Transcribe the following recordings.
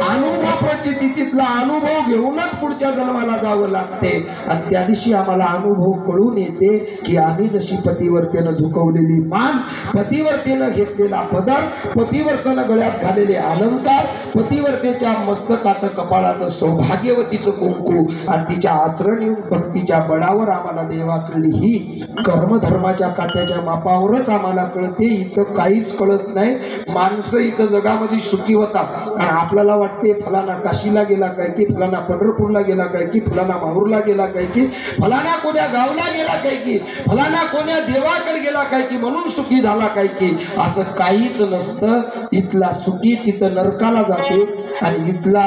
अनुभव प्रचितीतला अनुभव घेऊनच पुढच्या जन्माला जावं लागते। आणि त्या दिवशी आम्हाला अनुभव कळून येते की आम्ही जशी पतिवर्तेनं झुकवलेली मान, पतिवर्तेनं घेतलेला पदर, पतिवर्तेनं गळ्यात घालेले अलंकार, पतिवर्तेच्या मस्तकाचं कपाळाचं सौभाग्यवतीचं कुंकू आणि तिच्या आचरणी भक्तीच्या बळावर आम्हाला देवाकडली ही कर्मधर्माच्या काट्याच्या मापावरच आम्हाला कळते। इथं काहीच कळत नाही। माणसं इथं जगामध्ये सुखी होतात आणि आपल्याला वाटते फलाना काशीला गेला काय की, फलाना पंढरपूरला गेला काय की, फलाना माहूरला गेला काय की, फलाना कोण्या गावला गेला काय की, फलाना कोण्या देवाकडे गेला काय की म्हणून सुखी झाला काय की। असं काहीच नसतं। इथला सुखी तिथं नरकाला जाते आणि इथला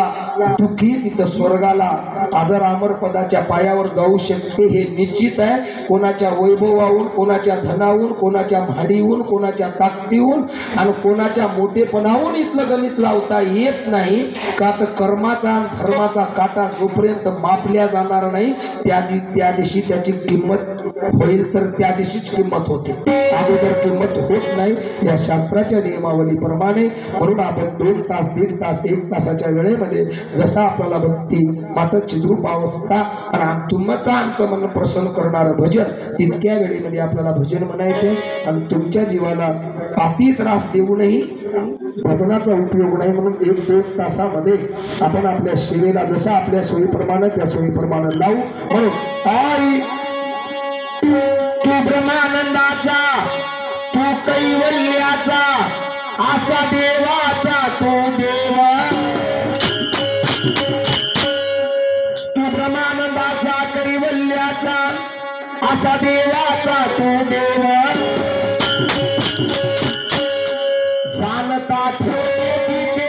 दुःखी तिथं स्वर्गाला अजर अमर पदाच्या पायावर जाऊ शकते हे निश्चित आहे। कोणाच्या वैभवाहून, कोणाच्या धनाहून, कोणाच्या भाडीहून, कोणाच्या ताकदीहून आणि कोणाच्या मोठेपणाहून इथलं गणित लावता येत नाही। का तर कर्माचा आणि धर्माचा काटा जोपर्यंत मापल्या जाणार नाही त्या दिवशी त्याची किंमत होईल, तर त्या दिवशीच किंमत होते, अगोदर किंमत होत नाही। या शास्त्राच्या नियमावलीप्रमाणे म्हणून आपण 2 तास 1.5 तास 1 तासाच्या वेळेमध्ये जसा आपल्याला भक्ती माता चिद्रूप अवस्था आणि तुमचा आमचं मन प्रसन्न करणारं भजन तितक्या वेळेमध्ये आपल्याला भजन म्हणायचं आणि तुमच्या जीवाला अति त्रास देऊनही भजनाचा उपयोग नाही म्हणून 1-2 तासामध्ये आपण आपल्या सेवेला जसा आपल्या सोयीप्रमाणे त्या सोयीप्रमाणे लावू। म्हणून आई तू ब्रह्मानंदाचा, तू कैवल्याचा, असा देवाचा तू देवा, तू ब्रह्मानंदाचा कैवल्याचा असा देवाचा तू देवा, जाणता ठेवते ते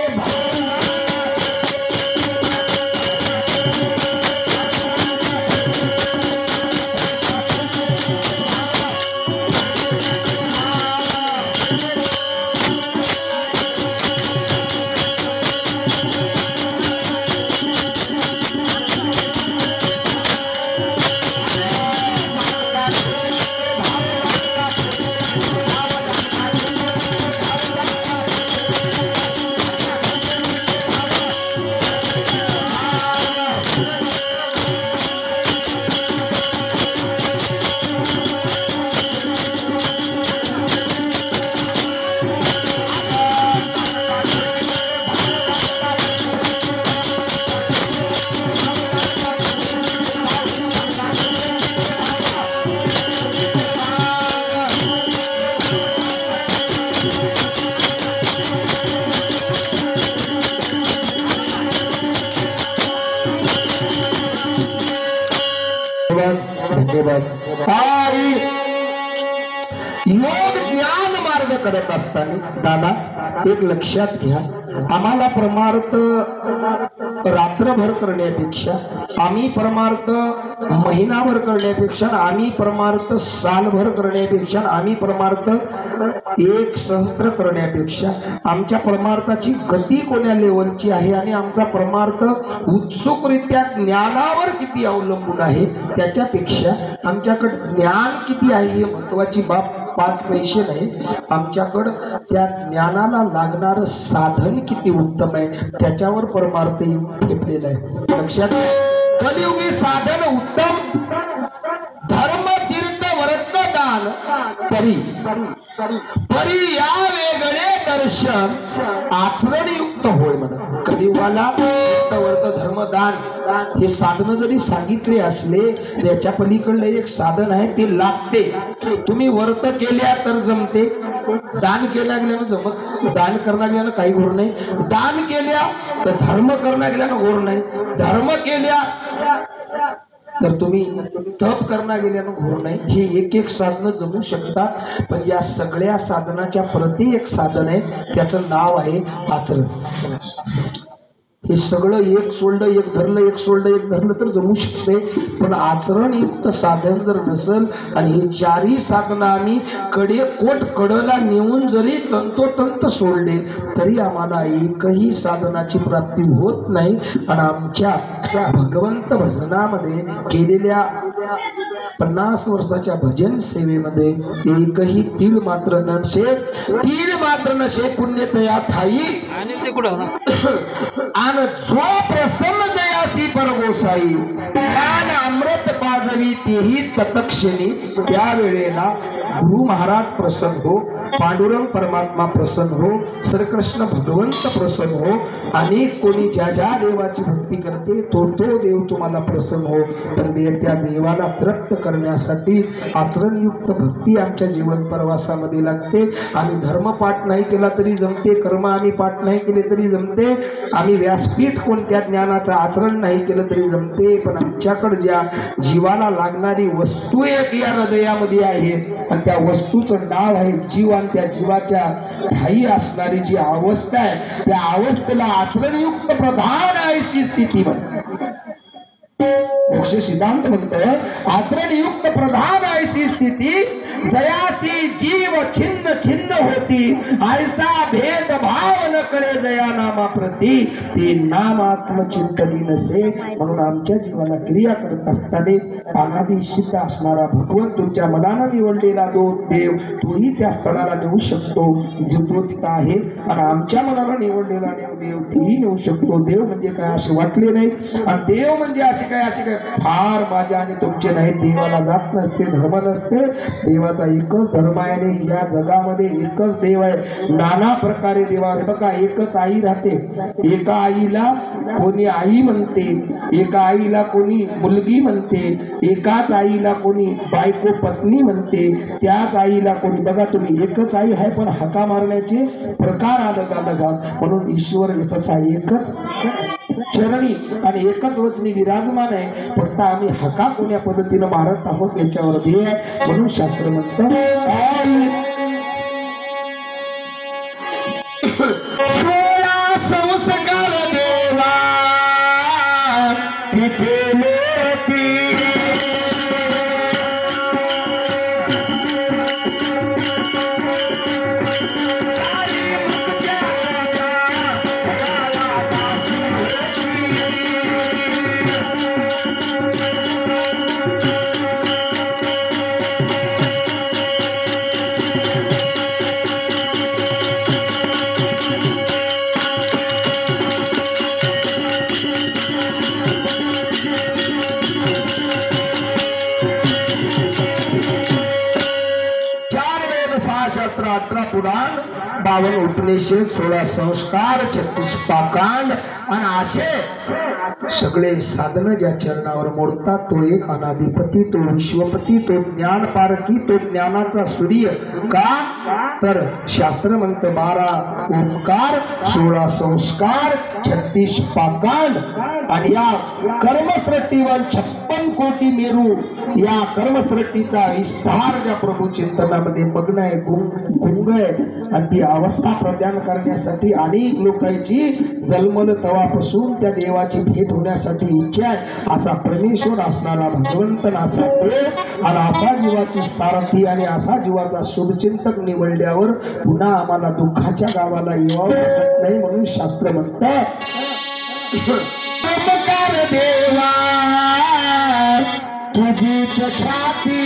योग ज्ञान मार्ग करत असताना दादा एक लक्षात घ्या, आम्हाला परमार्थ रात्रभर करण्यापेक्षा, आम्ही परमार्थ महिनाभर करण्यापेक्षा, आम्ही परमार्थ सालभर करण्यापेक्षा, आम्ही परमार्थ 1 सहस्त्र करण्यापेक्षा आमच्या परमार्थाची गती कोण्या लेवलची आहे आणि आमचा परमार्थ उत्सुकरित्या ज्ञानावर किती अवलंबून आहे त्याच्यापेक्षा आमच्याकडे ज्ञान किती आहे ही महत्वाची बाब 5 पैसे नाही। आमच्याकडं त्या ज्ञानाला लागणारं साधन किती उत्तम आहे त्याच्यावर परमार्थ ठेपलेला आहे। लक्षात कलियुगी साधन उत्तम, धर्म तीर्थ वर्त दान परी परी या वेगळे दर्शन आचरणयुक्त होय म्हणा। कलियुगाला वर्त धर्मदान हे साधन जरी सांगितले असले त्याच्या पलीकडलं एक साधन आहे ते लागते। तुम्ही वर्त केल्या तर जमते, दान केल्या गेल्यानं जमत, दान करण्या गेल्यानं काही घोर नाही, दान केल्या तर धर्म करण्या गेल्यानं घोर नाही, धर्म केल्या तर तुम्ही तप करण्या गेल्यानं घोर नाही। हे एक साधन जमू शकतात, पण या सगळ्या साधनाच्या प्रति एक साधन आहे त्याचं नाव आहे आचरण। हे सगळं एक सोडलं एक धरलं, एक सोडलं एक धरलं तर जमू शकते, पण आचरणयुक्त साधन जर नसेल आणि हे 4ही साधनं आम्ही कडला नेऊन जरी तंतोतंत सोडले तरी आम्हाला एकही साधनाची प्राप्ती होत नाही। आणि आमच्या भगवंत भजनामध्ये केलेल्या 50 वर्षाच्या भजन सेवेमध्ये एकही तीळ मात्र नशे पुण्य तया थाई आणि ते कुठं आणि जो प्रसन्न दयासी परगोसाई ज्ञान अमृत पाजवी तेही तत्क्षणी त्यावेळेला गुरु महाराज प्रसन्न हो, पांडुरंग परमात्मा प्रसन्न हो, श्रीकृष्ण भगवंत प्रसन्न हो आणि कोणी ज्या ज्या देवाची भक्ती करते तो देव तुम्हाला प्रसन्न हो. तर त्या देवाला तृप्त करण्यासाठी आचरणयुक्त भक्ती आमच्या जीवन प्रवासामध्ये लागते. आम्ही धर्मपाठ नाही केला तरी जमते, कर्म आम्ही पाठ नाही केले तरी जमते, आम्ही व्यासपीठ कोणत्या ज्ञानाचं आचरण नाही केलं तरी जमते, पण आमच्याकडे ज्या जीवाला लागणारी वस्तू एक या हृदयामध्ये आहे आणि त्या वस्तूचं नाव आहे जीव आणि त्या जीवाच्या ठाई असणारी जी अवस्था आहे त्या अवस्थेला आचरणयुक्त प्रधान अशी स्थिती म्हणते. मोक्ष सिद्धांत म्हणतं आचरणयुक्त प्रधान ऐसी स्थिती जयासी जीव छिन्न छिन्न होती ऐसा भेद भाव न करे जया नामा प्रती ते नाम आत्मचिंतनी नसे. म्हणून आमच्या जीवाला क्रिया करत असताना अनादी सिद्ध असणारा भगवंत तुमच्या मनानं निवडलेला देव तोही त्या स्थळाला नेऊ शकतो जो तो तिथं आहे आणि आमच्या मनाला निवडलेला देव तेही नेऊ शकतो. देव म्हणजे काय असे वाटले नाही आणि देव म्हणजे असे काय फार माझ्या आणि तुमचे नाही. देवाला जात नसते, धर्म नसते, देवाचा एकच धर्म आहे. या जगामध्ये एकच देव आहे, नाना प्रकारे देवा. बघा एकच आई राहते, एका आईला कोणी आई म्हणते, एका आईला कोणी मुलगी म्हणते, एकाच आईला कोणी बायको पत्नी म्हणते, त्याच आईला कोणी. बघा तुम्ही एकच आई आहे पण हका मारण्याचे प्रकार अलग. म्हणून ईश्वर तसा एकच चरणी आणि एकच वचनी विराजमान आहे. फक्त आम्ही हका कोण्या पद्धतीनं मारत आहोत याच्यावर ध्येय आहे. म्हणून शास्त्र म्हणतं संस्कार देवा तिथे पुराण 52 उपनिषद 16 संस्कार 36 पाकांड आणि असे सगळे साधन ज्या चरणावर मोडतात तो एक अनाधिपती, तो विश्वपती, तो ज्ञान पारखी, तो ज्ञानाचा सूर्य. का तर शास्त्र म्हणतं 12 ओंकार 16 संस्कार 36 पाकांड आणि या कर्मसृष्टीवर 56 कोटी मेरू. या कर्मसृष्टीचा विस्तार ज्या प्रभू चिंतनामध्ये मग्न आहे, गुंग आहे आणि ती अवस्था प्रदान करण्यासाठी अनेक लोकांची जन्मल तवापासून त्या देवाची भेट होण्यासाठी इच्छा आहे. असा परमेश्वर असणारा भगवंत, असा देव आणि असा जीवाची सारथी आणि असा जीवाचा शुभचिंतक निवडल्यावर पुन्हा आम्हाला दुःखाच्या गावाला यावं लागत नाही. म्हणून शास्त्र म्हणतं देवा तुझीच ख्याती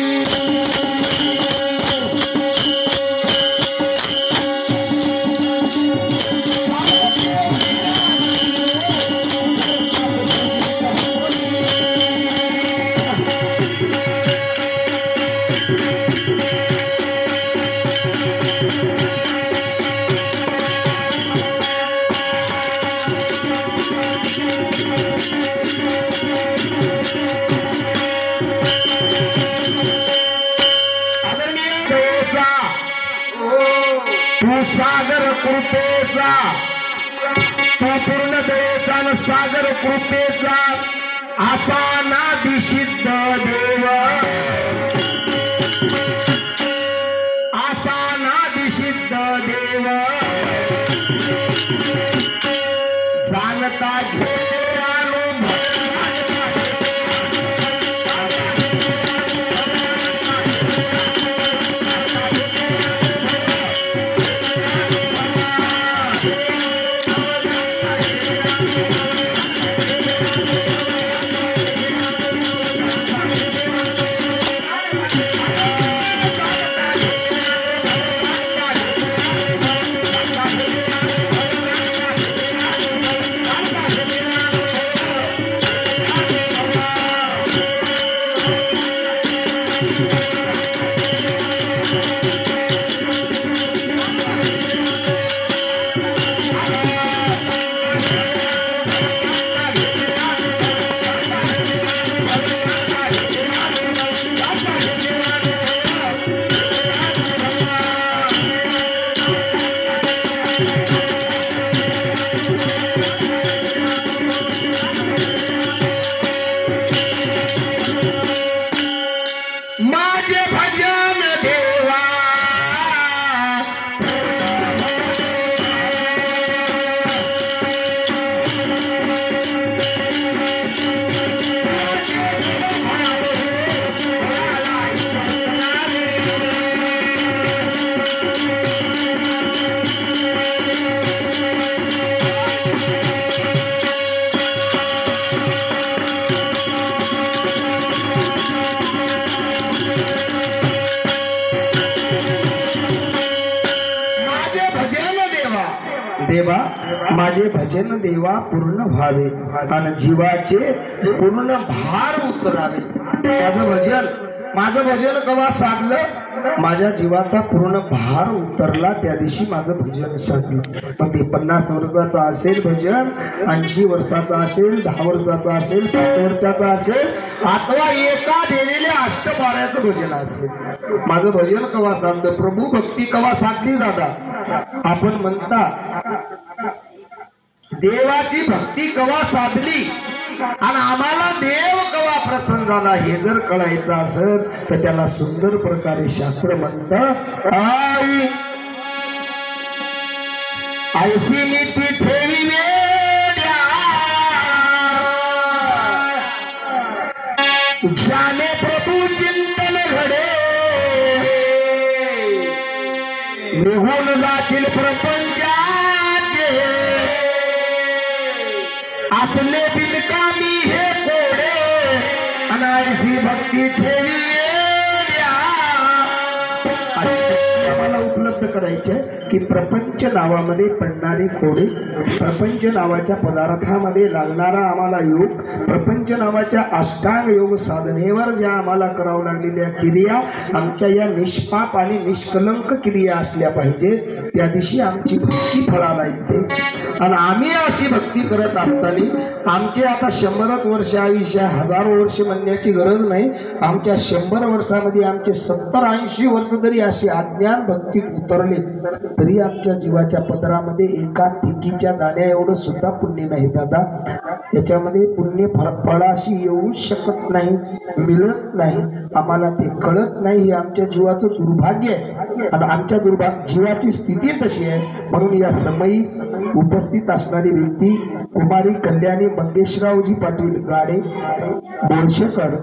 सागर कृपेचा, तो पूर्ण दयेचा न सागर कृपेचा असा नादिसिद्ध देव, असा नादिसिद्ध देव जाणता माझे भजन देवा पूर्ण व्हावे आणि जीवाचे पूर्ण भार उतरावे. माझं भजन कवा साधलं, माझ्या जीवाचा पूर्ण भार उतरला त्या दिवशी माझं भजन साधलं. मग ते 50 वर्षाचं असेल भजन, 80 वर्षाचा असेल, 10 वर्षाचा असेल, 5 वर्षाचा असेल, अथवा एका दिलेल्या अष्टपाऱ्याचं भजन असेल, माझं भजन कवा साधलं, प्रभू भक्ती कवा साधली दादा. आपण म्हणता देवाची भक्ती कवा साधली आणि आम्हाला देव कवा प्रसन्न झाला हे जर कळायचं असेल तर त्याला सुंदर प्रकारे शास्त्र म्हणतं, ऐसी नीती ठेवी वेड्या ज्याने प्रभू चिंतन घडे, निघून जातील प्रपंचाचे असले बिनकामी हे कोडे, अनायसी भक्ती ठेवी आम्हाला उपलब्ध करायचे की प्रपंच नावामध्ये पडणारे कोडे, प्रपंच नावाच्या पदार्थामध्ये लागणारा आम्हाला योग, प्रपंच नावाच्या अष्टांग योग साधनेवर ज्या आम्हाला करावं लागलेल्या क्रिया आमच्या या निष्पाप आणि निष्कलंक क्रिया असल्या पाहिजे. त्या दिवशी आमची भक्ती फळाला येते. आणि आम्ही अशी भक्ती करत असताना आमचे आता 100 वर्ष आयुष्य, 1000 वर्ष म्हणण्याची गरज नाही. आमच्या 100 वर्षामध्ये आमचे 70-80 वर्ष जरी अशी अज्ञान भक्तीत उतरले तरी आमच्या जीवाच्या पदरामध्ये एका तिकीच्या दाण्या एवढं सुद्धा पुण्य नाही दादा. याच्यामध्ये पुण्य फळाशी येऊ शकत नाही, मिळत नाही. आम्हाला ते कळत नाही. हे आमच्या जीवाचं दुर्भाग्य आहे आणि आमच्या जीवाची स्थिती तशी आहे. म्हणून या समयी उपस्थित असणारी व्यक्ती कुमारी कल्याणी मंगेशरावजी पाटील गाडे बोरशेकर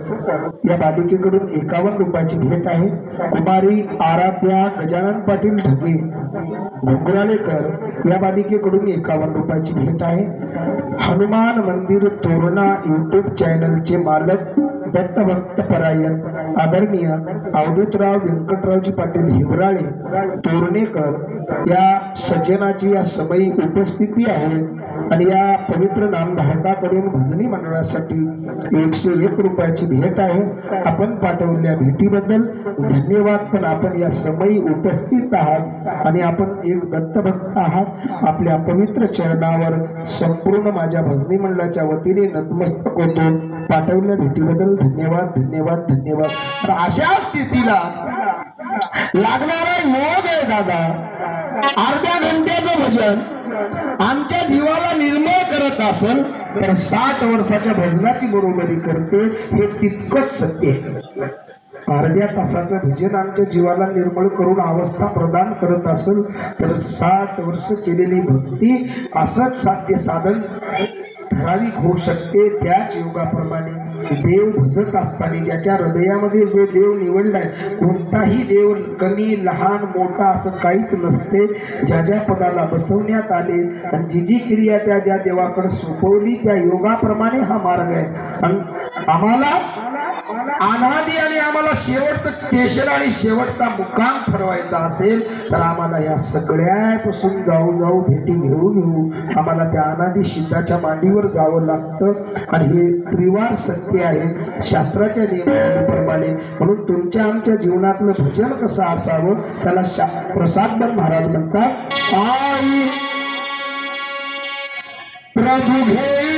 या बालिकेकडून 51 रुपयाची भेट आहे. कुमारी आराध्या गजानन पाटील ढगे घुंगरालेकर या बालिकेकडून 51 रुपयाची भेट आहे. हनुमान मंदिर तोरणा यूट्यूब चॅनलचे मालक दत्तभक्त परायण आदरणीय अवधूतराव व्यंकटरावजी पाटील हिवराळे तोरणेकर या सज्जनाची या समयी उपस्थिती आहे. आणि या पवित्र नामधारकाकडून भजनी मंडळासाठी 101 रुपयाची भेट आहे. आपण पाठवलेल्या भेटीबद्दल धन्यवाद. पण आपण या समयी उपस्थित आहात आणि आपण एक दत्तभक्त आहात. आपल्या पवित्र चरणावर संपूर्ण माझ्या भजनी मंडळाच्या वतीने नतमस्तक होतो. पाठवलेल्या भेटीबद्दल धन्यवाद धन्यवाद धन्यवाद. तर अशा स्थितीला लागणारा योग आहे दादा. अर्ध्या घंट्याचं भजन आमच्या जीवाला निर्मळ करत असेल तर 60 वर्षाच्या भजनाची बरोबरी करते, हे तितकंच सत्य आहे. अर्ध्या तासाचं भजन आमच्या जीवाला निर्मळ करून अवस्था प्रदान करत असेल तर 60 वर्ष केलेली भक्ती असंच साध्य साधन ठराविक होऊ शकते. त्याच योगाप्रमाणे देव भजत असताना ज्याच्या हृदयामध्ये जो देव निवडलाय, कोणताही देव कमी लहान मोठा असं काहीच नसते. ज्या ज्या पदाला बसवण्यात आले आणि जी जी क्रिया त्या ज्या देवाकडे सोपवली त्या योगाप्रमाणे हा मार्ग आहे. आणि आम्हाला अनादी आणि आम्हाला शेवटचं स्टेशन आणि शेवटचा मुक्काम ठरवायचा असेल तर आम्हाला या सगळ्यापासून जाऊ भेटी घेऊ आम्हाला त्या अनादी सिद्धाच्या मांडीवर जावं लागतं. आणि हे त्रिवार सत्य आहे शास्त्राच्या नियमाप्रमाणे. म्हणून तुमच्या आमच्या जीवनातलं भजन कसं असावं त्याला प्रसादबन महाराज म्हणतात, आई प्रभू घेई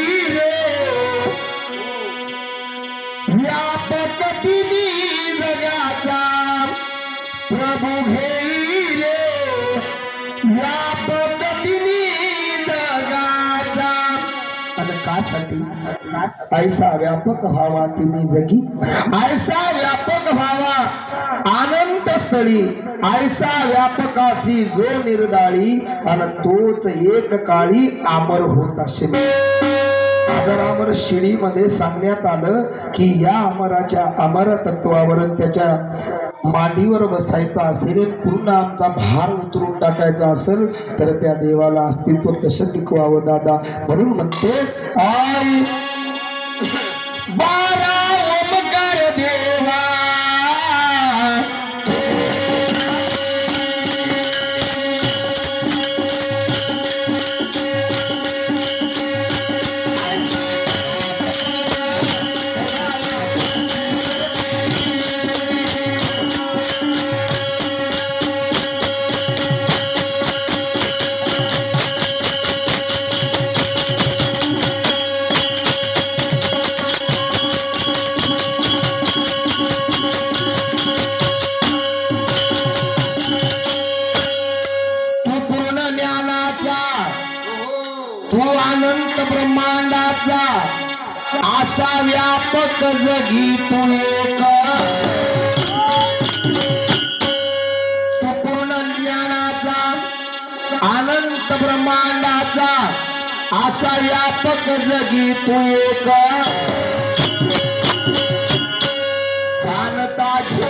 व्यापक दिली जगाचा, प्रभू घेई रे व्यापक दिली जगाचा. आणि कासाठी ऐसा व्यापक व्हावा तिने जगी, ऐसा व्यापक व्हावा आनंद स्थळी, ऐसा व्यापकाशी जो निर्दाळी आणि तोच एक काळी अमर होत असेल. अमर शिडीमध्ये सांगण्यात आलं की या अमराच्या अमर तत्वावर त्याच्या मांडीवर बसायचा असेल, पूर्ण आमचा भार उतरून टाकायचा असेल तर त्या देवाला अस्तित्व कसं टिकवावं दादा. म्हणून म्हणते आई 12 ओमकार देवा तू अनंत ब्रह्मांडाचा असा व्यापक जगी तू एक, तू पूर्ण ज्ञानाचा अनंत ब्रह्मांडाचा असा व्यापक जगी तू एक, शांतता घे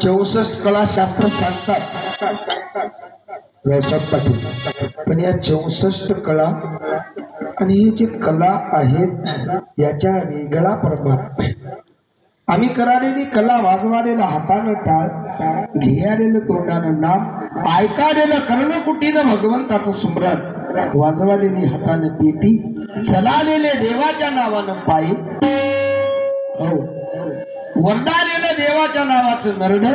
चौसष्ट कला शास्त्र सांगतात व्यवसाय पाटील, पण या 64 कला आणि हे जे कला आहेत याच्या वेगळा परमात्मा आहे. आम्ही करालेली कला, वाजवालेला हातानं टाळ, घेयालेलं तोंडानं नाम, ऐकालेलं कर्णकुटीनं भगवंताचं सुमरण, वाजवालेली हातानं पेटी, चलालेले देवाच्या नावानं पायी, हो वरदालेलं देवाच्या नावाचं नरड,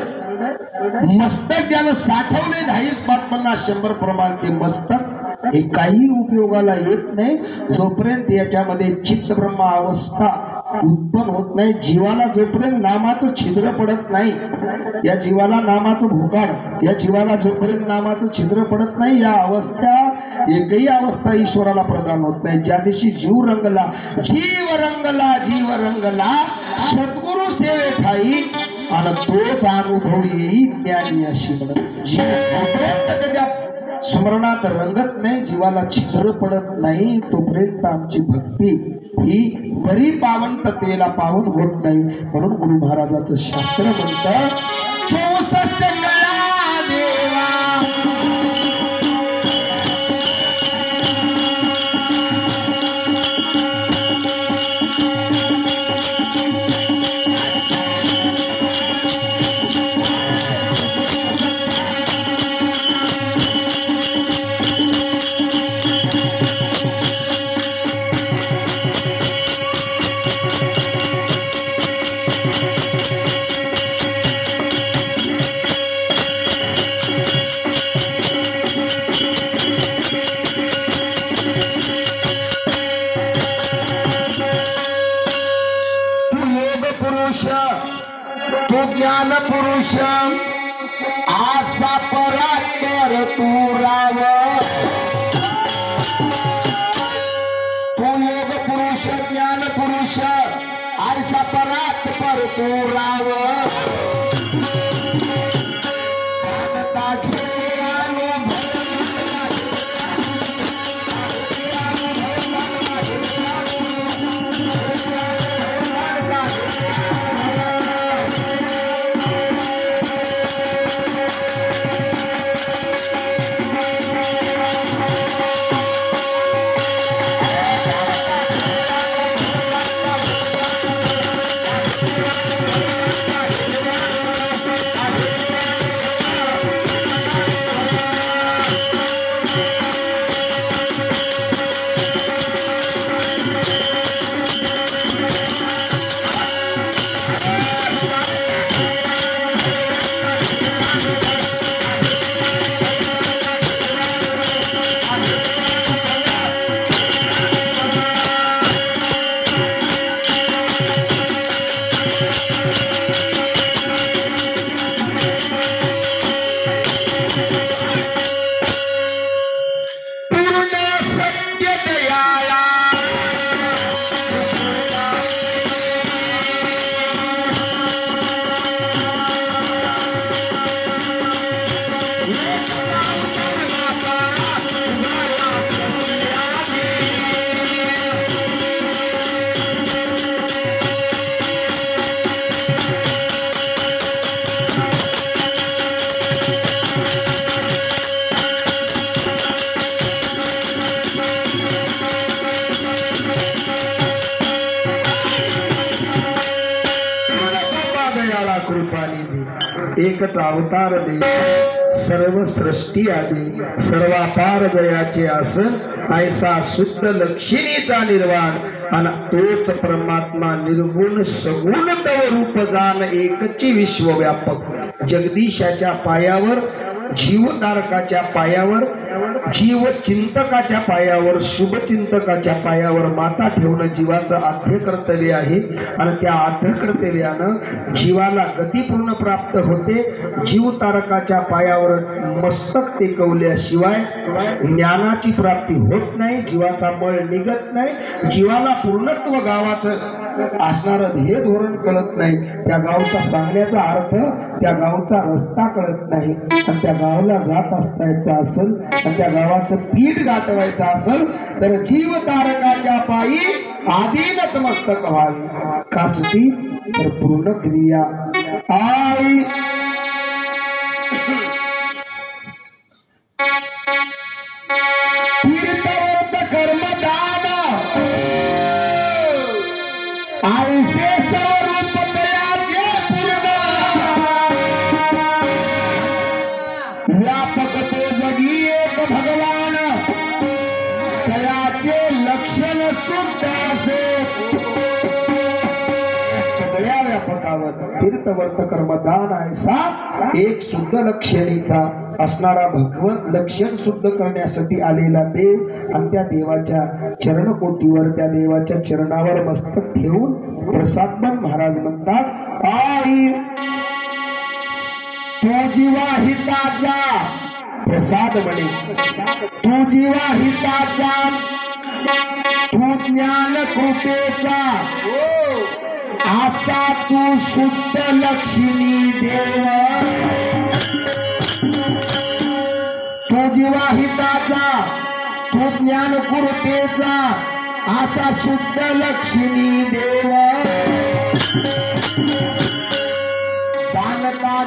मस्तक ज्यानं साठवले 10, 5, 50, 100 प्रमाण ते मस्तक, हे काही उपयोगाला येत नाही जोपर्यंत याच्यामध्ये चित्त ब्रह्म अवस्था उत्पन्न होत नाही. जीवाला जोपर्यंत नामाचं छिद्र पडत नाही, या जीवाला नामाचं भोकाड, या जीवाला जोपर्यंत नामाचं छिद्र पडत नाही, या अवस्था एकही अवस्था ईश्वराला प्रदान होत नाही. ज्या दिवशी जीव रंगला, जीव रंगला, जीव रंगला सद्गुरु सेवे ठाई आणि तोच अनुभव येई ज्ञानी अशी म्हणत. जीव त्याच्या स्मरणात रंगत नाही, जीवाला छिद्र पडत नाही, तोपर्यंत आमची भक्ती ही बरी पावन तत्वेला पावन होत नाही. म्हणून गुरु महाराजाचं शास्त्र म्हणतं 64 कला देवा, तो ज्ञान पुरुष आसा परात्पर तू राव, तो योग पुरुष ज्ञान पुरुष आसा परात्पर तू राव, एकच अवतार दे, सर्व सृष्टी आली, सर्वापार जयाचे आसन, ऐसा शुद्ध लक्षिणीचा निर्वाण, आणि तोच परमात्मा निर्गुण सगुण तव रूप जाण, एकची विश्वव्यापक. जगदीशाच्या पायावर, जीवधारकाच्या पायावर, जीवचिंतकाच्या पायावर, शुभचिंतकाच्या पायावर माता ठेवणं जीवाचं आद्य कर्तव्य आहे. आणि त्या आद्य कर्तव्यानं जीवाला गतिपूर्ण प्राप्त होते. जीवतारकाच्या पायावर मस्तक टेकवल्याशिवाय ज्ञानाची प्राप्ती होत नाही, जीवाचा बळ निघत नाही, जीवाला पूर्णत्व गावाचं असणारं हे धोरण कळत नाही, त्या गावचा सांगण्याचा अर्थ, त्या गावचा रस्ता कळत नाही. आणि त्या गावाला जात असतायचं असेल आणि त्या गावाचं पीठ गाठवायचं असेल तर जीवतारकाच्या पायी आधी नतमस्तक व्हावी. कासाठी तर पूर्ण क्रिया आई तीर्थवर्त कर्मदान आईसे स्वरूप तयाचे पूर्ण व्यापक ते जगी एक भगवान तयाचे लक्षण शुद्ध असे. सगळ्या व्यापकावर तीर्थवर्त कर्मदान ऐसा एक शुद्ध लक्षणीचा असणारा भगवंत लक्षण शुद्ध करण्यासाठी आलेला देव. आणि त्या देवाच्या चरणकोटीवर, त्या देवाच्या चरणावर मस्तक ठेवून प्रसादमन महाराज म्हणतात, आई तू जीवा हिताचा प्रसाद म्हणे, तू जीवा हिताचा, तू ज्ञान कृपेचा, असा तू शुद्ध लक्ष्मी देव. तू जीवा हिताचा, तू ज्ञान कृपेचा, असा शुद्ध लक्ष्मी देव. जाणता